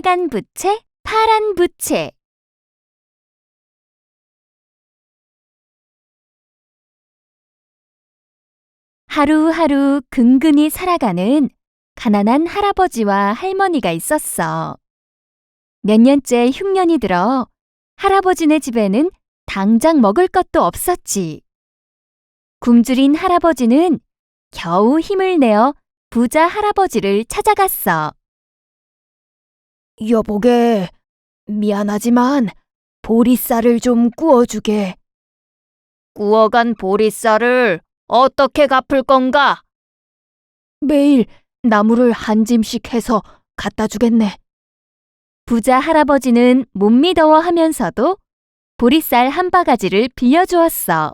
빨간 부채, 파란 부채. 하루하루 근근히 살아가는 가난한 할아버지와 할머니가 있었어. 몇 년째 흉년이 들어 할아버지네 집에는 당장 먹을 것도 없었지. 굶주린 할아버지는 겨우 힘을 내어 부자 할아버지를 찾아갔어. 여보게, 미안하지만 보리쌀을 좀 구워주게. 구워간 보리쌀을 어떻게 갚을 건가? 매일 나무를 한 짐씩 해서 갖다 주겠네. 부자 할아버지는 못 믿어하면서도 보리쌀 한 바가지를 빌려주었어.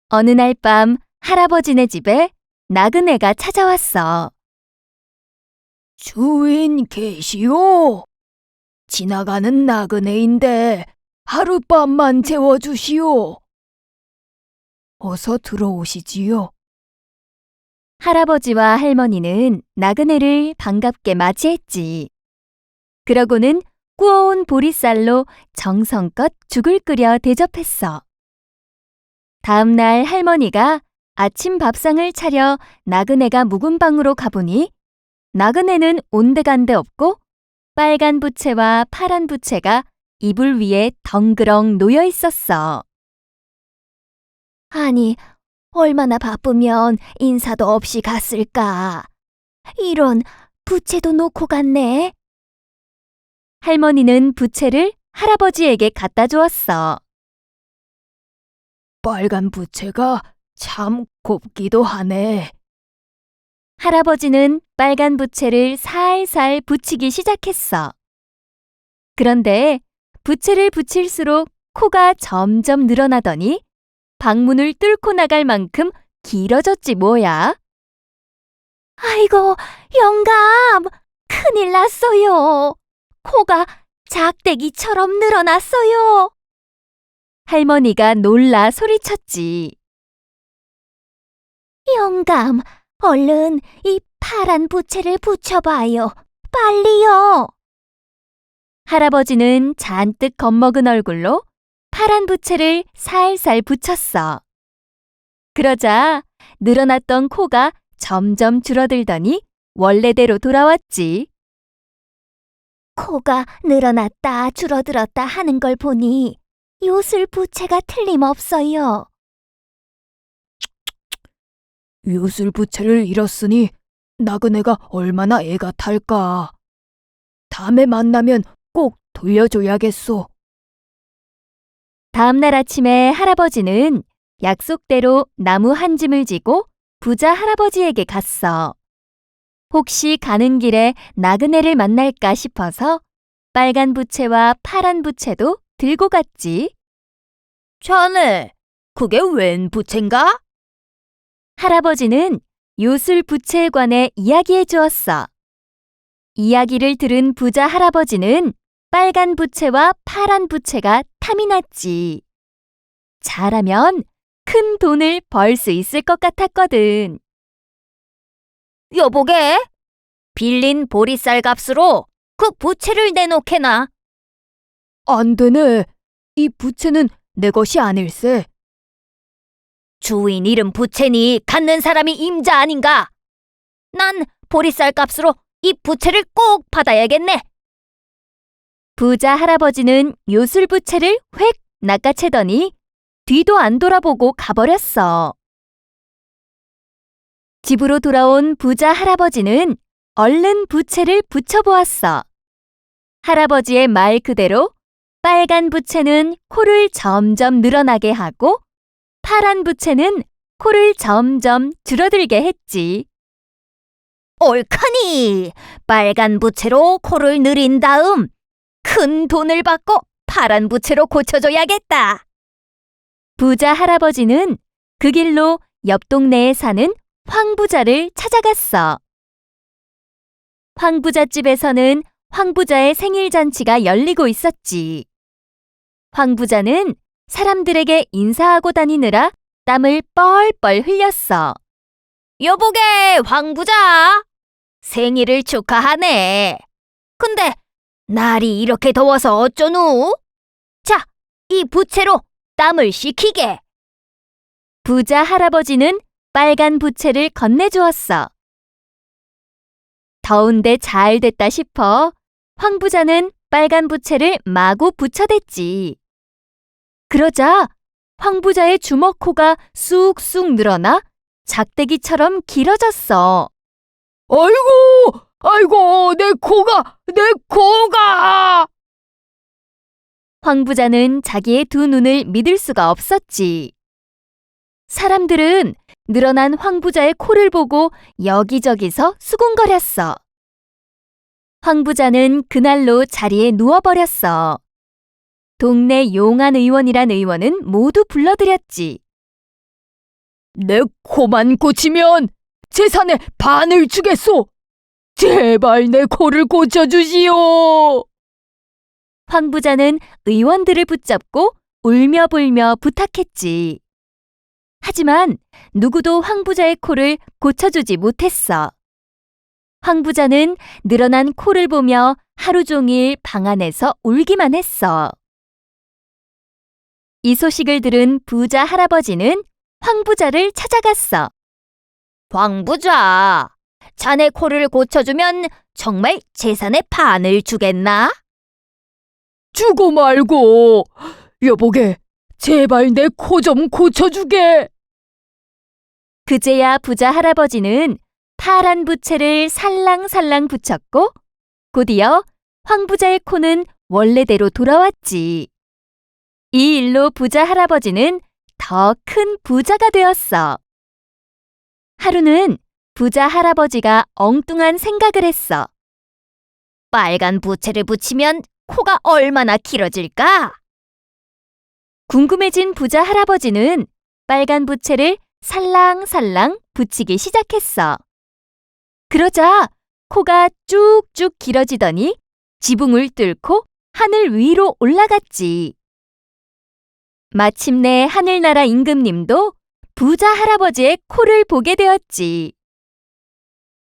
어느 날 밤 할아버지네 집에 나그네가 찾아왔어. 주인 계시오? 지나가는 나그네인데 하룻밤만 재워주시오. 어서 들어오시지요. 할아버지와 할머니는 나그네를 반갑게 맞이했지. 그러고는 구워온 보리쌀로 정성껏 죽을 끓여 대접했어. 다음 날 할머니가 아침 밥상을 차려 나그네가 묵은 방으로 가보니 나그네는 온데간데 없고 빨간 부채와 파란 부채가 이불 위에 덩그렁 놓여 있었어. 아니, 얼마나 바쁘면 인사도 없이 갔을까. 이런, 부채도 놓고 갔네. 할머니는 부채를 할아버지에게 갖다 주었어. 빨간 부채가 참 곱기도 하네. 할아버지는 빨간 부채를 살살 붙이기 시작했어. 그런데 부채를 붙일수록 코가 점점 늘어나더니 방문을 뚫고 나갈 만큼 길어졌지 뭐야. 아이고, 영감! 큰일 났어요. 코가 작대기처럼 늘어났어요. 할머니가 놀라 소리쳤지. 영감, 얼른 이 파란 부채를 붙여봐요. 빨리요. 할아버지는 잔뜩 겁먹은 얼굴로 파란 부채를 살살 붙였어. 그러자 늘어났던 코가 점점 줄어들더니 원래대로 돌아왔지. 코가 늘어났다 줄어들었다 하는 걸 보니 요술 부채가 틀림없어요. 요술 부채를 잃었으니 나그네가 얼마나 애가 탈까. 다음에 만나면 꼭 돌려줘야겠소. 다음 날 아침에 할아버지는 약속대로 나무 한 짐을 지고 부자 할아버지에게 갔어. 혹시 가는 길에 나그네를 만날까 싶어서 빨간 부채와 파란 부채도 들고 갔지. 자네, 그게 웬 부채인가? 할아버지는 요술 부채에 관해 이야기해 주었어. 이야기를 들은 부자 할아버지는 빨간 부채와 파란 부채가 탐이 났지. 잘하면 큰 돈을 벌 수 있을 것 같았거든. 여보게, 빌린 보리쌀 값으로 그 부채를 내놓게나. 안 되네. 이 부채는 내 것이 아닐세. 주인 이름 부채니 갖는 사람이 임자 아닌가? 난 보리쌀 값으로 이 부채를 꼭 받아야겠네. 부자 할아버지는 요술 부채를 획 낚아채더니 뒤도 안 돌아보고 가버렸어. 집으로 돌아온 부자 할아버지는 얼른 부채를 붙여보았어. 할아버지의 말 그대로 빨간 부채는 코를 점점 늘어나게 하고 파란 부채는 코를 점점 줄어들게 했지. 옳거니, 빨간 부채로 코를 늘인 다음 큰 돈을 받고 파란 부채로 고쳐줘야겠다. 부자 할아버지는 그 길로 옆 동네에 사는 황부자를 찾아갔어. 황부자 집에서는 황부자의 생일 잔치가 열리고 있었지. 황부자는 사람들에게 인사하고 다니느라 땀을 뻘뻘 흘렸어. 여보게, 황부자! 생일을 축하하네. 근데 날이 이렇게 더워서 어쩌누? 자, 이 부채로 땀을 식히게. 부자 할아버지는 빨간 부채를 건네주었어. 더운데 잘 됐다 싶어 황 부자는 빨간 부채를 마구 붙여댔지. 그러자 황 부자의 주먹코가 쑥쑥 늘어나 작대기처럼 길어졌어. 아이고, 아이고, 내 코가! 황 부자는 자기의 두 눈을 믿을 수가 없었지. 사람들은 늘어난 황 부자의 코를 보고 여기저기서 수군거렸어. 황 부자는 그날로 자리에 누워버렸어. 동네 용한 의원이란 의원은 모두 불러들였지. 내 코만 고치면 재산의 반을 주겠소. 제발 내 코를 고쳐주시오. 황 부자는 의원들을 붙잡고 울며불며 부탁했지. 하지만 누구도 황 부자의 코를 고쳐주지 못했어. 황 부자는 늘어난 코를 보며 하루 종일 방 안에서 울기만 했어. 이 소식을 들은 부자 할아버지는 황 부자를 찾아갔어. 황 부자, 자네 코를 고쳐주면 정말 재산의 반을 주겠나? 주고 말고. 여보게, 제발 내 코 좀 고쳐주게. 그제야 부자 할아버지는 파란 부채를 살랑살랑 붙였고 곧이어 황 부자의 코는 원래대로 돌아왔지. 이 일로 부자 할아버지는 더 큰 부자가 되었어. 하루는 부자 할아버지가 엉뚱한 생각을 했어. 빨간 부채를 붙이면 코가 얼마나 길어질까? 궁금해진 부자 할아버지는 빨간 부채를 살랑살랑 붙이기 시작했어. 그러자 코가 쭉쭉 길어지더니 지붕을 뚫고 하늘 위로 올라갔지. 마침내 하늘나라 임금님도 부자 할아버지의 코를 보게 되었지.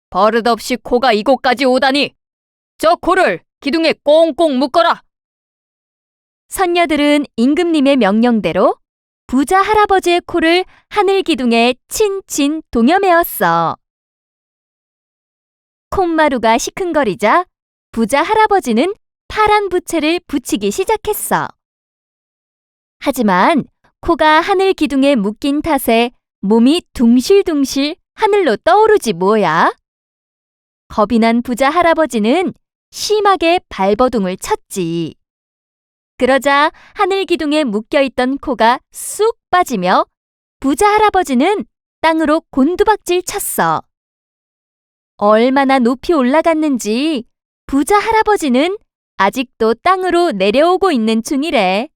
버릇없이 코가 이곳까지 오다니. 저 코를 기둥에 꽁꽁 묶어라. 선녀들은 임금님의 명령대로 부자 할아버지의 코를 하늘 기둥에 친친 동여매었어. 콧마루가 시큰거리자 부자 할아버지는 파란 부채를 붙이기 시작했어. 하지만 코가 하늘 기둥에 묶인 탓에 몸이 둥실둥실 하늘로 떠오르지 뭐야. 겁이 난 부자 할아버지는 심하게 발버둥을 쳤지. 그러자 하늘 기둥에 묶여있던 코가 쑥 빠지며 부자 할아버지는 땅으로 곤두박질 쳤어. 얼마나 높이 올라갔는지 부자 할아버지는 아직도 땅으로 내려오고 있는 중이래.